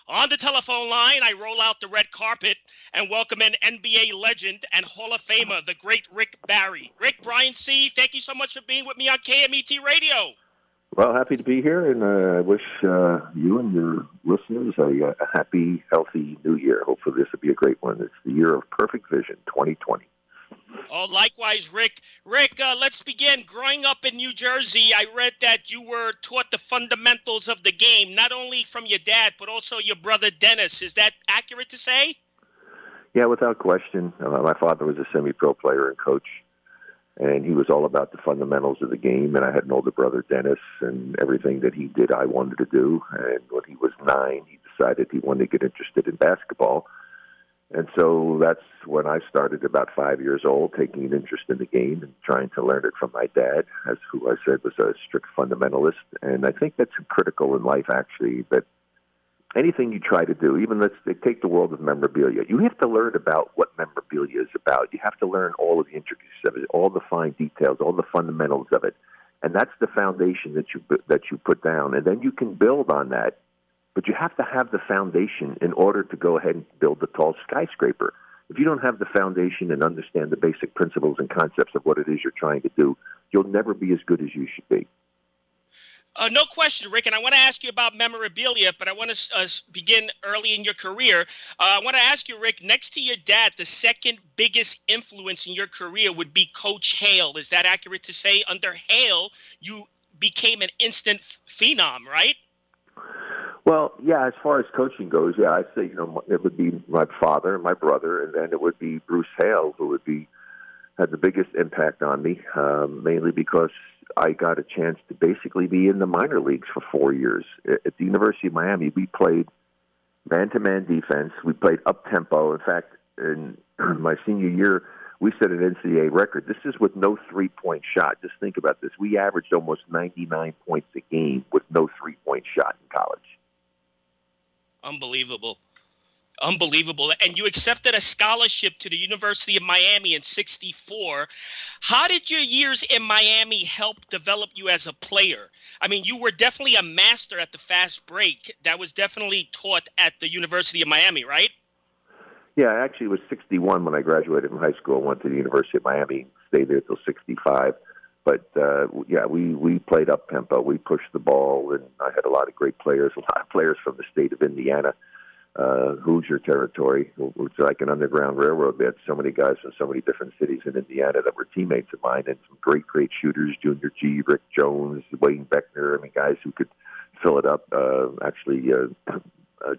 On the telephone line, I roll out the red carpet and welcome in NBA legend and Hall of Famer, the great Rick Barry. Rick, Brian C., thank you so much for being with me on KMET Radio. Well, happy to be here, and I wish you and your listeners a happy, healthy new year. Hopefully this will be a great one. It's the year of perfect vision, 2020. Oh, likewise, Rick. Rick, let's begin. Growing up in New Jersey, I read that you were taught the fundamentals of the game, not only from your dad, but also your brother Dennis. Is that accurate to say? Yeah, without question. My father was a semi-pro player and coach, and he was all about the fundamentals of the game. And I had an older brother, Dennis, and everything that he did, I wanted to do. And when he was 9, he decided he wanted to get interested in basketball. And so that's when I started, about 5 years old, taking an interest in the game and trying to learn it from my dad, as who I said was a strict fundamentalist. And I think that's critical in life, actually, that anything you try to do, even let's take the world of memorabilia, you have to learn about what memorabilia is about. You have to learn all of the intricacies of it, all the fine details, all the fundamentals of it. And that's the foundation that you put down. And then you can build on that. But you have to have the foundation in order to go ahead and build the tall skyscraper. If you don't have the foundation and understand the basic principles and concepts of what it is you're trying to do, you'll never be as good as you should be. No question, Rick, and I want to ask you about memorabilia, but I want to begin early in your career. I want to ask you, Rick, next to your dad, the second biggest influence in your career would be Coach Hale. Is that accurate to say? Under Hale, you became an instant phenom, right? Well, yeah, as far as coaching goes, yeah, I'd say, it would be my father and my brother, and then it would be Bruce Hale, who had the biggest impact on me, mainly because I got a chance to basically be in the minor leagues for 4 years. At the University of Miami, we played man-to-man defense. We played up-tempo. In fact, in my senior year, we set an NCAA record. This is with no three-point shot. Just think about this. We averaged almost 99 points a game with no three-point shot in college. Unbelievable. And you accepted a scholarship to the University of Miami in '64. How did your years in Miami help develop you as a player? I mean, you were definitely a master at the fast break. That was definitely taught at the University of Miami, right? Yeah, actually it was 61 when I graduated from high school. I went to the University of Miami, stayed there till 65. But, we played up-tempo. We pushed the ball, and I had a lot of great players, a lot of players from the state of Indiana, Hoosier territory, which is like an underground railroad. They had so many guys from so many different cities in Indiana that were teammates of mine, and some great, great shooters, Junior G, Rick Jones, Wayne Beckner, guys who could fill it up.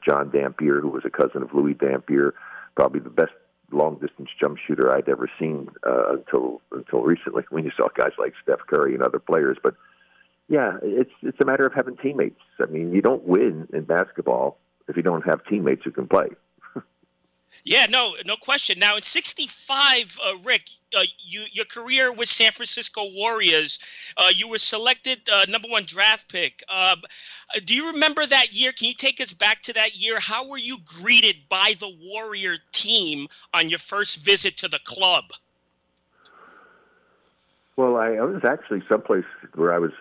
John Dampier, who was a cousin of Louis Dampier, probably the best long-distance jump shooter I'd ever seen until recently, when you saw guys like Steph Curry and other players. But, yeah, it's a matter of having teammates. I mean, you don't win in basketball if you don't have teammates who can play. Yeah, no question. Now, in '65, Rick, your career with San Francisco Warriors, you were selected number 1 draft pick. Do you remember that year? Can you take us back to that year? How were you greeted by the Warrior team on your first visit to the club? Well, I was actually someplace where I was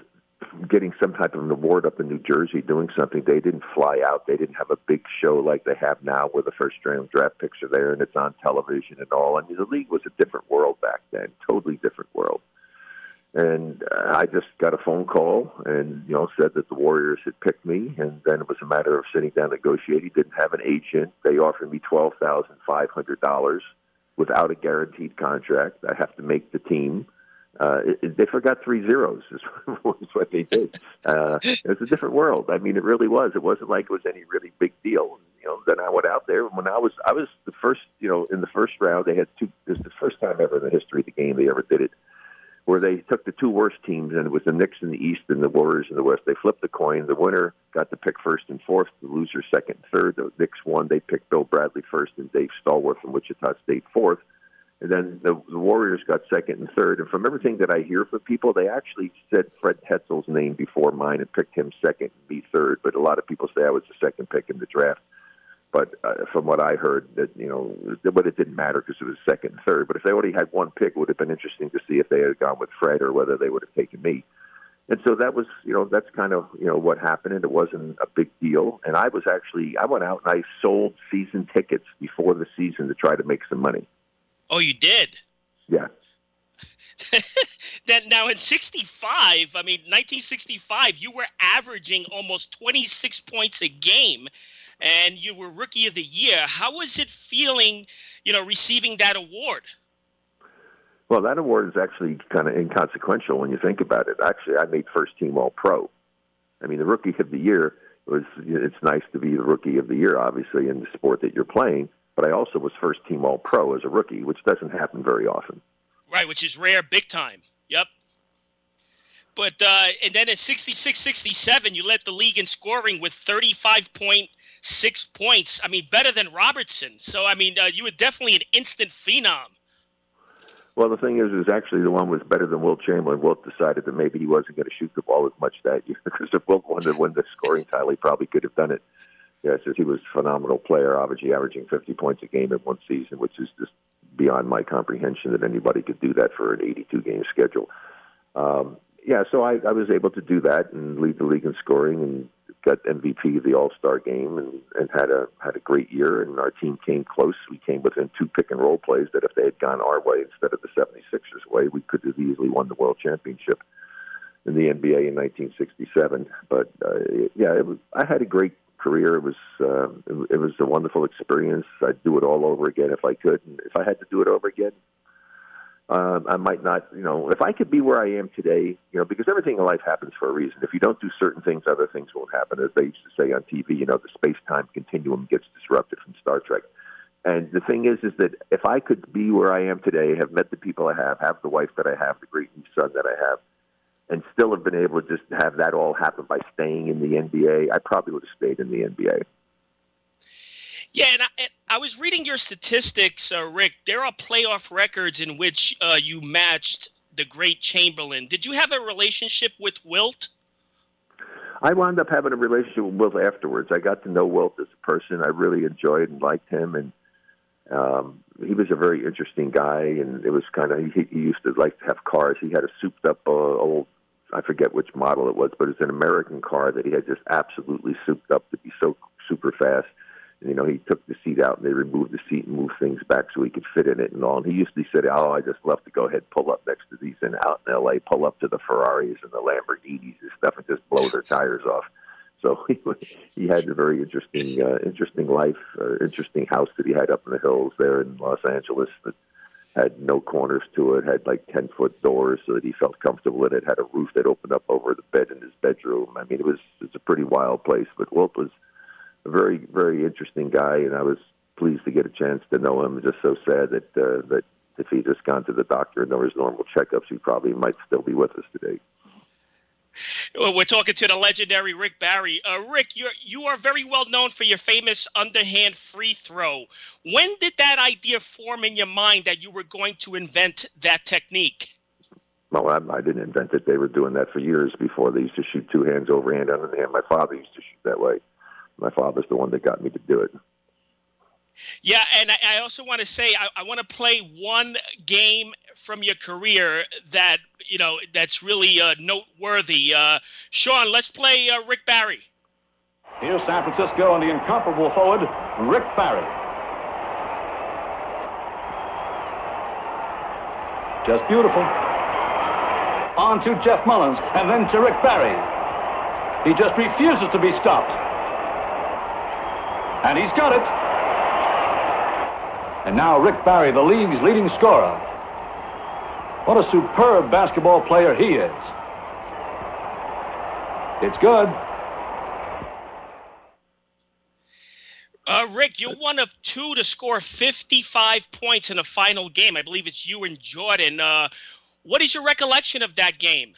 getting some type of an award up in New Jersey, doing something. They didn't fly out. They didn't have a big show like they have now, where the first-round draft picks are there and it's on television and all. I mean, the league was a different world back then, totally different world. And I just got a phone call and, said that the Warriors had picked me, and then it was a matter of sitting down negotiating. Didn't have an agent. They offered me $12,500 without a guaranteed contract. I have to make the team. They forgot 3 zeros is what they did. It was a different world. I mean, it really was. It wasn't like it was any really big deal. Then I went out there. When I was the first, in the first round, they had 2. This is the first time ever in the history of the game they ever did it, where they took the 2 worst teams, and it was the Knicks in the East and the Warriors in the West. They flipped the coin. The winner got to pick first and fourth. The loser second and third. The Knicks won. They picked Bill Bradley first and Dave Stallworth from Wichita State fourth. And then the Warriors got second and third. And from everything that I hear from people, they actually said Fred Hetzel's name before mine and picked him second and me third. But a lot of people say I was the second pick in the draft. But from what I heard, that but it didn't matter because it was second and third. But if they already had 1 pick, it would have been interesting to see if they had gone with Fred or whether they would have taken me. And so that was, that's kind of, what happened, and it wasn't a big deal. And I went out and I sold season tickets before the season to try to make some money. Oh, you did? Yeah. Then now in 1965, you were averaging almost 26 points a game, and you were Rookie of the Year. How was it feeling, receiving that award? Well, that award is actually kind of inconsequential when you think about it. Actually, I made first team All-Pro. I mean, the Rookie of the Year it's nice to be the Rookie of the Year, obviously, in the sport that you're playing, but I also was first team All-Pro as a rookie, which doesn't happen very often. Right, which is rare, big time. Yep. But and then in 66-67, you led the league in scoring with 35.6 points. I mean, better than Robertson. So, I mean, you were definitely an instant phenom. Well, the thing is actually the one was better than Wilt Chamberlain. Wilt decided that maybe he wasn't going to shoot the ball as much that year because if Wilt wanted to win the scoring title, he probably could have done it. Yeah, so he was a phenomenal player, obviously averaging 50 points a game in one season, which is just beyond my comprehension that anybody could do that for an 82-game schedule. So I was able to do that and lead the league in scoring and got MVP of the All-Star game and had a great year. And our team came close. We came within 2 pick-and-roll plays that if they had gone our way instead of the 76ers way, we could have easily won the World Championship in the NBA in 1967. But, I had a great career. It was a wonderful experience. I'd do it all over again if I could. And if I had to do it over again, I might not, if I could be where I am today, because everything in life happens for a reason. If you don't do certain things, other things won't happen. As they used to say on TV, the space-time continuum gets disrupted from Star Trek. And the thing is that if I could be where I am today, have met the people I have the wife that I have, the great new son that I have, and still have been able to just have that all happen by staying in the NBA, I probably would have stayed in the NBA. Yeah, and I was reading your statistics, Rick. There are playoff records in which you matched the great Chamberlain. Did you have a relationship with Wilt? I wound up having a relationship with Wilt afterwards. I got to know Wilt as a person. I really enjoyed and liked him, and he was a very interesting guy. And it was kind of he used to like to have cars. He had a souped-up old, I forget which model it was, but it's an American car that he had just absolutely souped up to be so super fast. He took the seat out and they removed the seat and moved things back so he could fit in it and all. And he usually said, I just love to go ahead and pull up next to these and out in L.A., pull up to the Ferraris and the Lamborghinis and stuff and just blow their tires off. So he had a very interesting life, interesting house that he had up in the hills there in Los Angeles that had no corners to it, had like 10-foot doors so that he felt comfortable in it, had a roof that opened up over the bed in his bedroom. I mean, it's a pretty wild place, but Wilt was a very, very interesting guy, and I was pleased to get a chance to know him. Just so sad that if he'd just gone to the doctor and done his normal checkups, he probably might still be with us today. Well, we're talking to the legendary Rick Barry. Rick, you are very well known for your famous underhand free throw. When did that idea form in your mind that you were going to invent that technique? Well, I didn't invent it. They were doing that for years before. They used to shoot two hands overhand, underhand. My father used to shoot that way. My father's the one that got me to do it. Yeah, and I also want to say I want to play one game from your career that that's really noteworthy. Sean, let's play Rick Barry. Here's San Francisco and the incomparable forward Rick Barry. Just beautiful. On to Jeff Mullins and then to Rick Barry. He just refuses to be stopped. And he's got it. And now Rick Barry, the league's leading scorer. What a superb basketball player he is. It's good. Rick, you're one of two to score 55 points in a final game. I believe it's you and Jordan. What is your recollection of that game?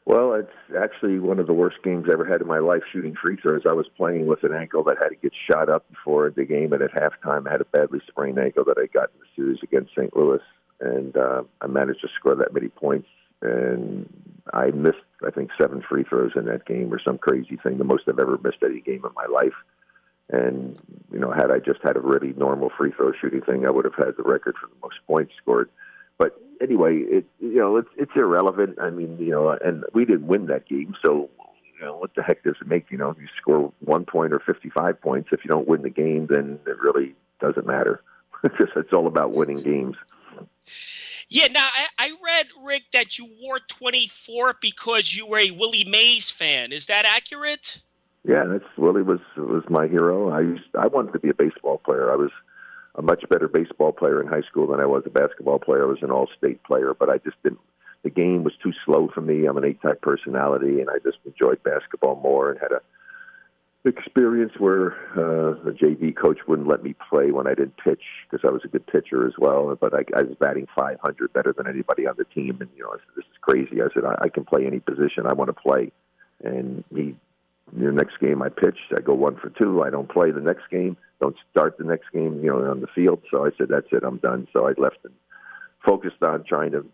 Well, it's actually one of the worst games I ever had in my life shooting free throws. I was playing with an ankle that had to get shot up before the game, and at halftime I had a badly sprained ankle that I got in the series against St. Louis, and I managed to score that many points, and I missed, I think, 7 free throws in that game or some crazy thing, the most I've ever missed any game in my life. And, had I just had a really normal free throw shooting thing, I would have had the record for the most points scored. But anyway, it's irrelevant. I mean, and we didn't win that game, so what the heck does it make? If you score 1 point or 55 points, if you don't win the game, then it really doesn't matter. It's all about winning games. Yeah, now I read, Rick, that you wore 24 because you were a Willie Mays fan. Is that accurate? Yeah, Willie was my hero. I wanted to be a baseball player. I was a much better baseball player in high school than I was a basketball player. I was an all-state player, but I just didn't. The game was too slow for me. I'm an A-type personality, and I just enjoyed basketball more and had a experience where the JV coach wouldn't let me play when I didn't pitch because I was a good pitcher as well. But I was batting .500 better than anybody on the team, and I said, "This is crazy." I said, "I can play any position I want to play." And the next game I pitched, I go 1 for 2. I don't play the next game. Don't start the next game, on the field. So I said, "That's it. I'm done." So I left and focused on trying to,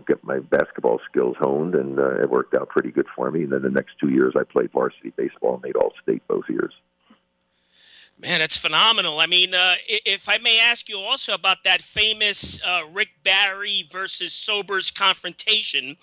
get my basketball skills honed, and it worked out pretty good for me. And then the next 2 years, I played varsity baseball and made All-State both years. Man, that's phenomenal. I mean, if I may ask you also about that famous Rick Barry versus Sobers confrontation,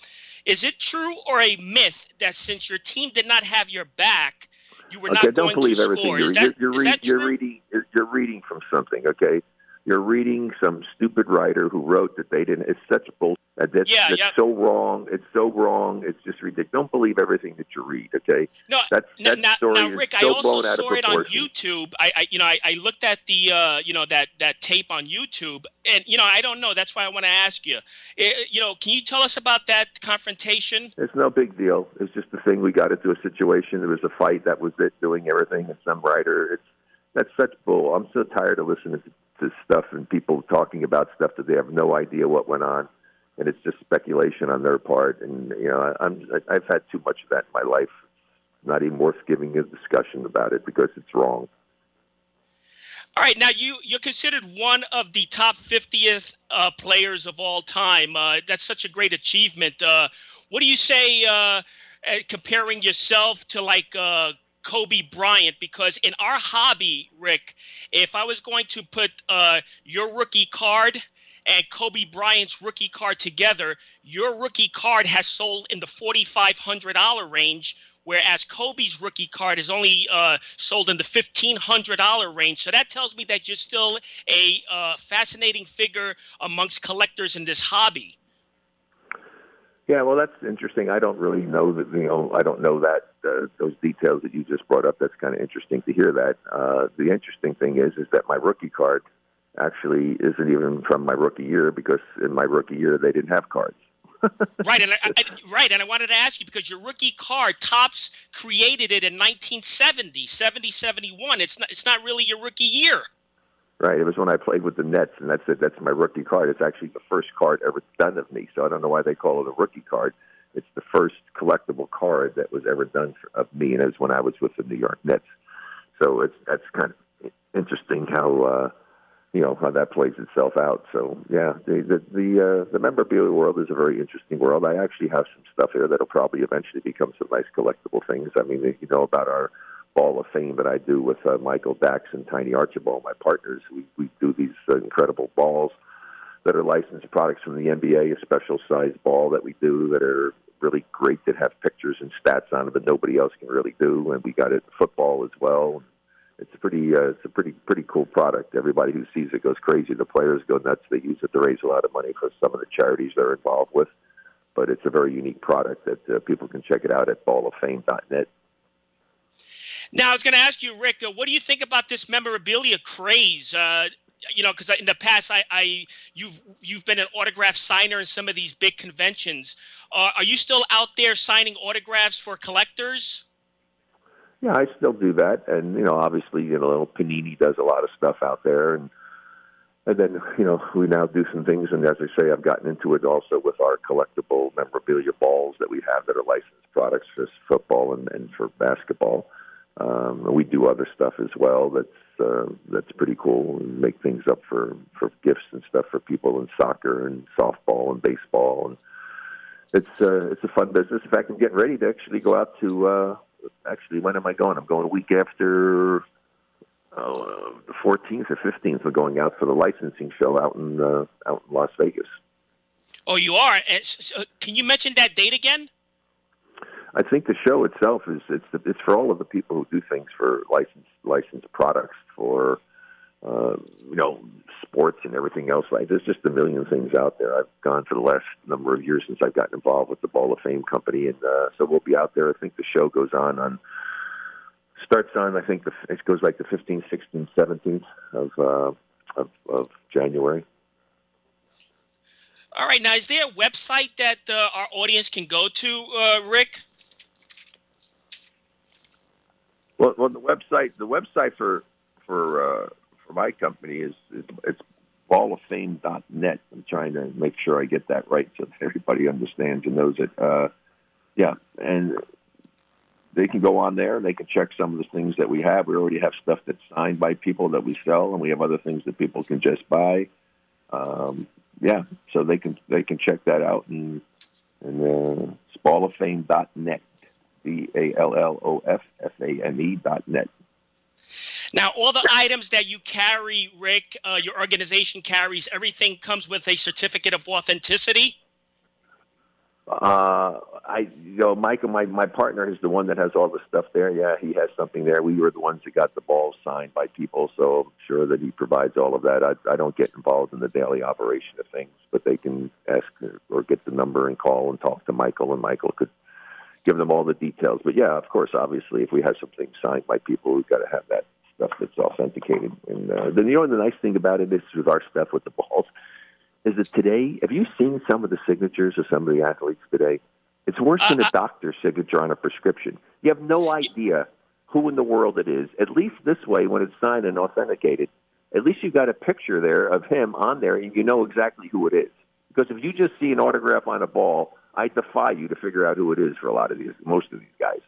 is it true or a myth that since your team did not have your back, you were not going to score? You're reading from something, okay? You're reading some stupid writer who wrote that they didn't. It's such bullshit. That's so wrong. It's so wrong. It's just ridiculous. Don't believe everything that you read, okay? No, now, Rick, I also saw it on YouTube. I looked at the that tape on YouTube, and I don't know. That's why I want to ask you. Can you tell us about that confrontation? It's no big deal. It's just the thing. We got into a situation. There was a fight. That was it. Doing everything. And some writer. That's such bull. I'm so tired of listening to stuff and people talking about stuff that they have no idea what went on. And it's just speculation on their part. And, I've had too much of that in my life. Not even worth giving a discussion about it because it's wrong. All right. Now, you're considered one of the top 50th players of all time. That's such a great achievement. What do you say comparing yourself to like Kobe Bryant? Because in our hobby, Rick, if I was going to put your rookie card and Kobe Bryant's rookie card together, your rookie card has sold in the $4,500 range, whereas Kobe's rookie card is only sold in the $1,500 range. So that tells me that you're still a fascinating figure amongst collectors in this hobby. Yeah, well, that's interesting. I don't really know that, I don't know that those details that you just brought up. That's kind of interesting to hear that. The interesting thing is that my rookie card actually isn't even from my rookie year because in my rookie year they didn't have cards. Right, and I wanted to ask you because your rookie card, Topps created it in 1970, 71. It's not really your rookie year. Right, it was when I played with the Nets, and that's it. That's my rookie card. It's actually the first card ever done of me, so I don't know why they call it a rookie card. It's the first collectible card that was ever done of me, and it was when I was with the New York Nets. So that's kind of interesting how how that plays itself out. So yeah, the memorabilia world is a very interesting world. I actually have some stuff here that'll probably eventually become some nice collectible things. I mean, about our Ball of Fame that I do with Michael Dax and Tiny Archibald, my partners. We do these incredible balls that are licensed products from the NBA, a special size ball that we do that are really great, that have pictures and stats on it that nobody else can really do. And we got it in football as well. It's a pretty cool product. Everybody who sees it goes crazy. The players go nuts. They use it to raise a lot of money for some of the charities they're involved with. But it's a very unique product that people can check it out at balloffame.net. Now, I was going to ask you, Rick, what do you think about this memorabilia craze? Because in the past, you've been an autograph signer in some of these big conventions. Are you still out there signing autographs for collectors? Yeah, I still do that, and obviously, Panini does a lot of stuff out there, and then we now do some things. And as I say, I've gotten into it also with our collectible memorabilia balls that we have that are licensed products for football and for basketball. We do other stuff as well. That's pretty cool. We make things up for gifts and stuff for people in soccer and softball and baseball, and it's a fun business. In fact, I'm getting ready to actually go out to. When am I going? I'm going a week after the 14th or 15th. We're going out for the licensing show out in Las Vegas. Oh, you are. And so, can you mention that date again? I think the show itself it's for all of the people who do things for licensed products for sports and everything else. Like there's just a million things out there. I've gone for the last number of years since I've gotten involved with the Ball of Fame company, and so we'll be out there. I think the show goes starts on I think it goes like the 15th, 16th, 17th of January. All right. Now, is there a website that our audience can go to, Rick? Well, the website for my company is it's balloffame.net. I'm trying to make sure I get that right so that everybody understands and knows it. And they can go on there and they can check some of the things that we have. We already have stuff that's signed by people that we sell, and we have other things that people can just buy. So they can check that out, and it's balloffame.net, BALLOFFAME.net. Now, all the items that you carry, Rick, your organization carries, everything comes with a certificate of authenticity? Michael, my partner is the one that has all the stuff there. Yeah, he has something there. We were the ones that got the balls signed by people, so I'm sure that he provides all of that. I don't get involved in the daily operation of things, but they can ask or get the number and call and talk to Michael, and Michael could give them all the details. But yeah, of course, obviously, if we have something signed by people, we've got to have that stuff that's authenticated. And then the nice thing about it is with our stuff with the balls is that today, have you seen some of the signatures of some of the athletes today? It's worse than a doctor's signature on a prescription. You have no idea who in the world it is. At least this way, when it's signed and authenticated, at least you've got a picture there of him on there, and you know exactly who it is. Because if you just see an autograph on a ball, I defy you to figure out who it is for most of these guys.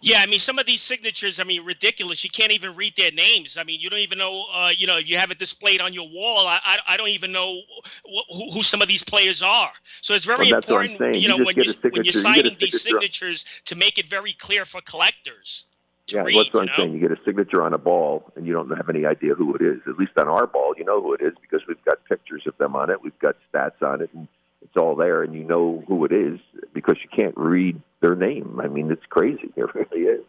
Yeah, I mean, some of these signatures, ridiculous. You can't even read their names. I mean, you don't even know, you have it displayed on your wall. I don't even know who some of these players are. So it's very important, when you're signing these signatures to make it very clear for collectors to read. That's what I'm saying. You get a signature on a ball, and you don't have any idea who it is. At least on our ball, you know who it is because we've got pictures of them on it. We've got stats on it, and it's all there, and you know who it is because you can't read their name. I mean, it's crazy. It really is.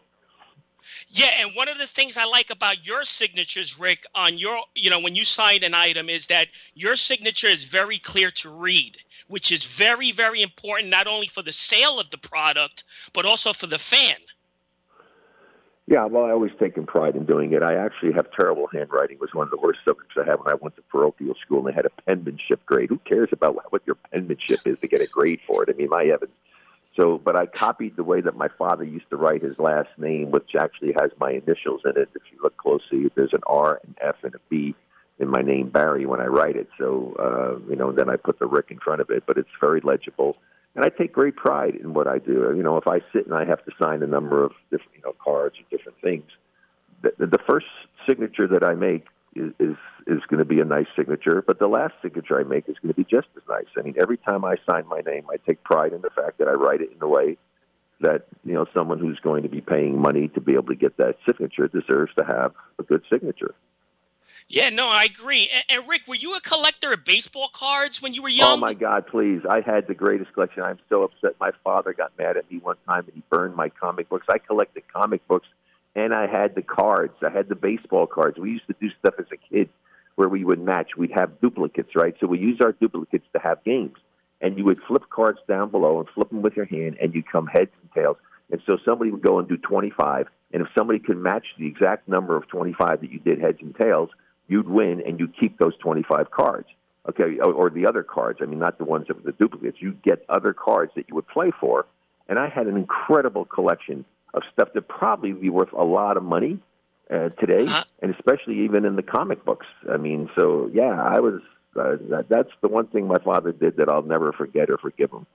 Yeah, and one of the things I like about your signatures, Rick, on your, when you sign an item is that your signature is very clear to read, which is very, very important, not only for the sale of the product, but also for the fan. Yeah, well, I always taken pride in doing it. I actually have terrible handwriting. It was one of the worst subjects I had when I went to parochial school, and they had a penmanship grade. Who cares about what your penmanship is to get a grade for it? I mean, my heavens. But I copied the way that my father used to write his last name, which actually has my initials in it. If you look closely, there's an R, an F, and a B in my name, Barry, when I write it. So, then I put the Rick in front of it, but it's very legible. And I take great pride in what I do. If I sit and I have to sign a number of different, cards or different things, the first signature that I make is going to be a nice signature, but the last signature I make is going to be just as nice. I mean, every time I sign my name, I take pride in the fact that I write it in a way that, someone who's going to be paying money to be able to get that signature deserves to have a good signature. Yeah, no, I agree. And Rick, were you a collector of baseball cards when you were young? Oh, my God, please. I had the greatest collection. I'm so upset. My father got mad at me one time, and he burned my comic books. I collected comic books, and I had the cards. I had the baseball cards. We used to do stuff as a kid where we would match. We'd have duplicates, right? So we use our duplicates to have games. And you would flip cards down below and flip them with your hand, and you'd come heads and tails. And so somebody would go and do 25, and if somebody could match the exact number of 25 that you did heads and tails, you'd win, and you'd keep those 25 cards, okay, or the other cards. I mean, not the ones that were the duplicates. You'd get other cards that you would play for, and I had an incredible collection of stuff that probably would be worth a lot of money today, and especially even in the comic books. I mean, so, yeah, I was that's the one thing my father did that I'll never forget or forgive him.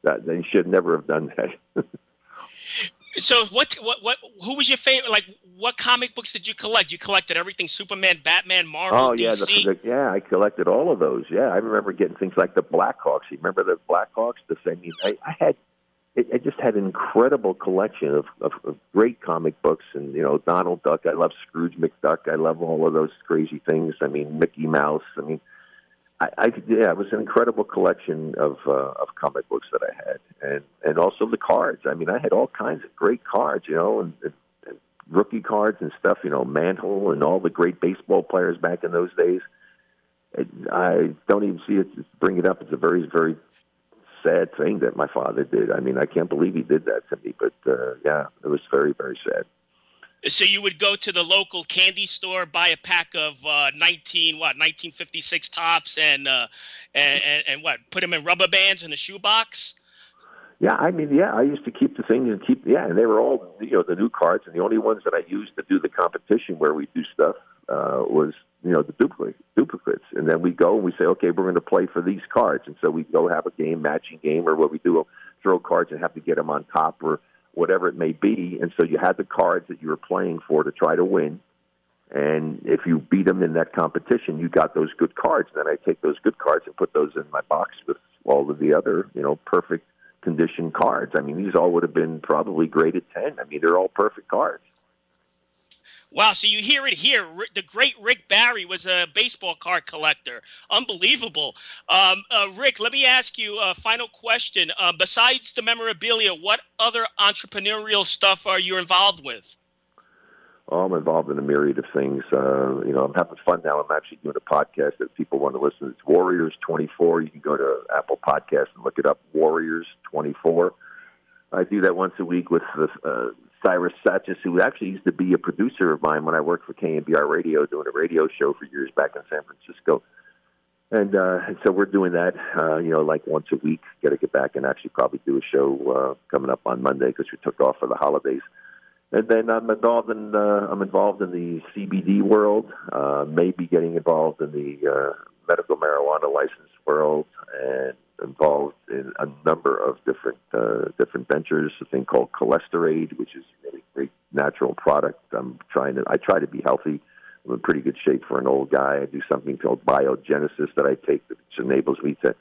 That he should never have done that. So who was your favorite? Like, what comic books did you collect? You collected everything: Superman, Batman, Marvel, DC? Yeah, I collected all of those. Yeah, I remember getting things like the Blackhawks. You remember the Blackhawks? I just had an incredible collection of great comic books, and Donald Duck. I love Scrooge McDuck. I love all of those crazy things. I mean, Mickey Mouse. I mean, It was an incredible collection of comic books that I had, and also the cards. I mean, I had all kinds of great cards, and rookie cards and stuff. Mantle and all the great baseball players back in those days. I don't even see it bring it up. It's a very, very sad thing that my father did. I mean, I can't believe he did that to me. But yeah, it was very, very sad. So you would go to the local candy store, buy a pack of 1956 tops, and what? Put them in rubber bands in a shoebox. Yeah, I mean, I used to keep the things and they were all the new cards, and the only ones that I used to do the competition where we do stuff was the duplicates, and then we go and we say, okay, we're going to play for these cards, and so we go have a matching game, or what we do, throw cards and have to get them on top or whatever it may be. And so you had the cards that you were playing for to try to win. And if you beat them in that competition, you got those good cards. And then I take those good cards and put those in my box with all of the other, perfect condition cards. I mean, these all would have been probably graded 10. I mean, they're all perfect cards. Wow, so you hear it here. The great Rick Barry was a baseball card collector. Unbelievable. Rick, let me ask you a final question. Besides the memorabilia, what other entrepreneurial stuff are you involved with? Oh, I'm involved in a myriad of things. I'm having fun now. I'm actually doing a podcast that people want to listen to. It's Warriors 24. You can go to Apple Podcasts and look it up, Warriors 24. I do that once a week with Cyrus Satchis, who actually used to be a producer of mine when I worked for KNBR Radio, doing a radio show for years back in San Francisco. And so we're doing that, like once a week. Got to get back and actually probably do a show coming up on Monday because we took off for the holidays. And then I'm involved in the CBD world, maybe getting involved in the medical marijuana license world, and involved in a number of different ventures. A thing called Cholesterade, which is a really great natural product. I try to be healthy. I'm in pretty good shape for an old guy. I do something called biogenesis that I take, which enables me to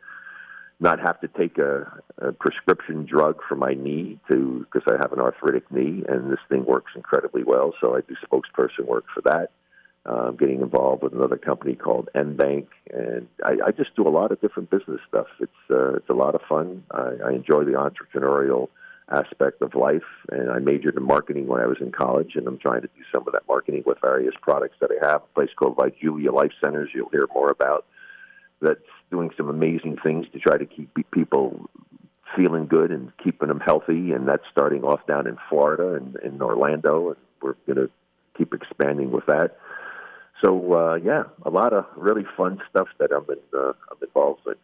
not have to take a prescription drug for my knee because I have an arthritic knee, and this thing works incredibly well. So I do spokesperson work for that. I'm getting involved with another company called NBank, and I just do a lot of different business stuff. It's a lot of fun. I enjoy the entrepreneurial aspect of life, and I majored in marketing when I was in college, and I'm trying to do some of that marketing with various products that I have. A place called Julia Life Centers you'll hear more about, that's doing some amazing things to try to keep people feeling good and keeping them healthy, and that's starting off down in Florida and in Orlando, and we're going to keep expanding with that. So, a lot of really fun stuff that I'm involved with.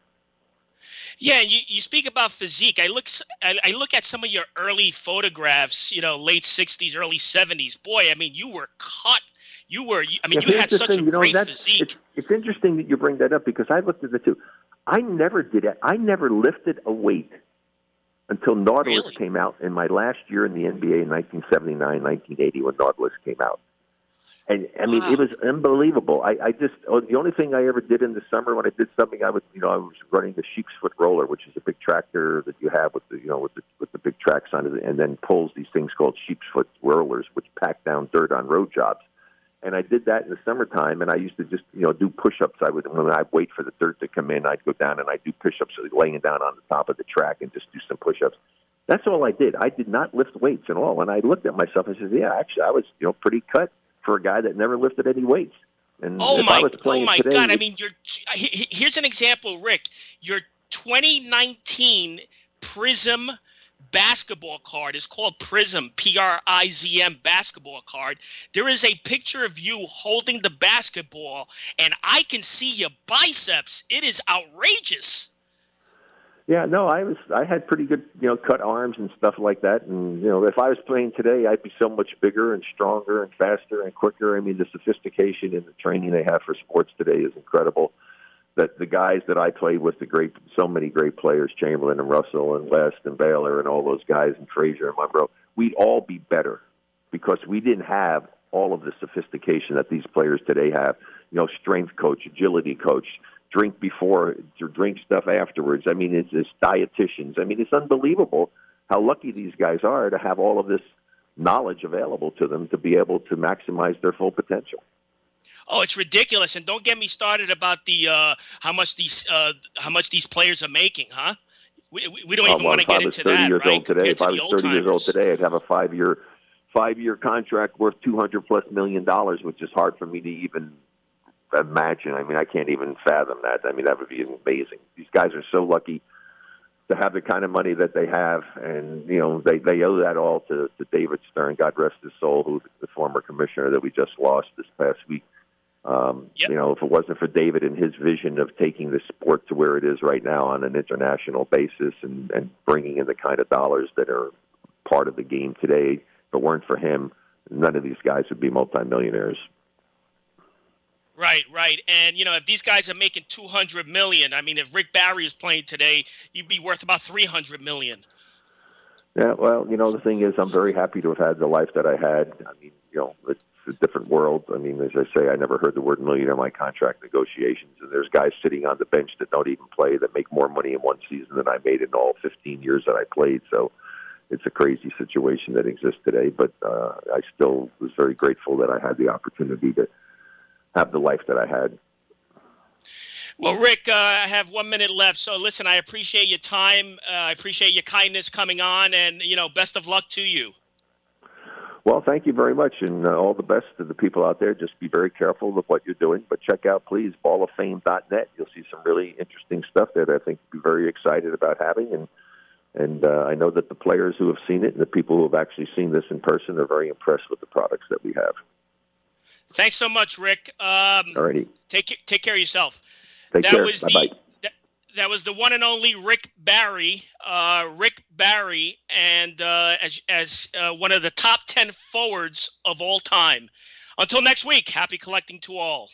Yeah, you speak about physique. I look at some of your early photographs, late 60s, early 70s. Boy, I mean, you were cut. You had such a great physique. It's interesting that you bring that up because I looked at it too. I never did it. I never lifted a weight until Nautilus came out in my last year in the NBA in 1979, 1980 when Nautilus came out. And I mean, It was unbelievable. The only thing I ever did in the summer when I did something, I was running the sheep's foot roller, which is a big tractor that you have with the big tracks on it, and then pulls these things called sheep's foot rollers, which pack down dirt on road jobs. And I did that in the summertime, and I used to just do push-ups. When I'd wait for the dirt to come in, I'd go down and I'd do push-ups, laying down on the top of the track and just do some push-ups. That's all I did. I did not lift weights at all. And I looked at myself and said, yeah, actually, I was pretty cut for a guy that never lifted any weights. And God! I mean, here's an example, Rick. Your 2019 Prism basketball card is called Prism, Prizm basketball card. There is a picture of you holding the basketball, and I can see your biceps. It is outrageous. Yeah, no, I had pretty good, cut arms and stuff like that. And, if I was playing today, I'd be so much bigger and stronger and faster and quicker. I mean, the sophistication and the training they have for sports today is incredible. That the guys that I played with, so many great players, Chamberlain and Russell and West and Baylor and all those guys and Frazier and Monroe, we'd all be better because we didn't have all of the sophistication that these players today have. Strength coach, agility coach, drink before, drink stuff afterwards. I mean, it's dietitians. I mean, it's unbelievable how lucky these guys are to have all of this knowledge available to them to be able to maximize their full potential. Oh, it's ridiculous. And don't get me started about the how much these players are making, huh? We don't even Well, want to if I get was into 30 that, years right? old today, Compared if to I the was old 30 years old timers. today, I'd have a five-year contract worth $200+ million, which is hard for me to even imagine. I mean, I can't even fathom that. I mean, that would be amazing. These guys are so lucky to have the kind of money that they have, and they owe that all to David Stern, God rest his soul, who's the former commissioner that we just lost this past week. Yep. If it wasn't for David and his vision of taking the sport to where it is right now on an international basis and bringing in the kind of dollars that are part of the game today, if it weren't for him, none of these guys would be multimillionaires. Right. And, if these guys are making $200 million, I mean, if Rick Barry is playing today, you'd be worth about $300 million. Yeah, well, the thing is, I'm very happy to have had the life that I had. I mean, it's a different world. I mean, as I say, I never heard the word million in my contract negotiations, and there's guys sitting on the bench that don't even play that make more money in one season than I made in all 15 years that I played. So it's a crazy situation that exists today, but I still was very grateful that I had the opportunity to have the life that I had. Well, Rick, I have 1 minute left. So listen, I appreciate your time. I appreciate your kindness coming on, and, best of luck to you. Well, thank you very much, and all the best to the people out there. Just be very careful with what you're doing, but check out, please, balloffame.net. You'll see some really interesting stuff there that I think you'll be very excited about having, and I know that the players who have seen it and the people who have actually seen this in person are very impressed with the products that we have. Thanks so much, Rick. Alrighty. Take care of yourself. Take care. Bye-bye. That was the one and only Rick Barry. And as one of the top 10 forwards of all time. Until next week, happy collecting to all.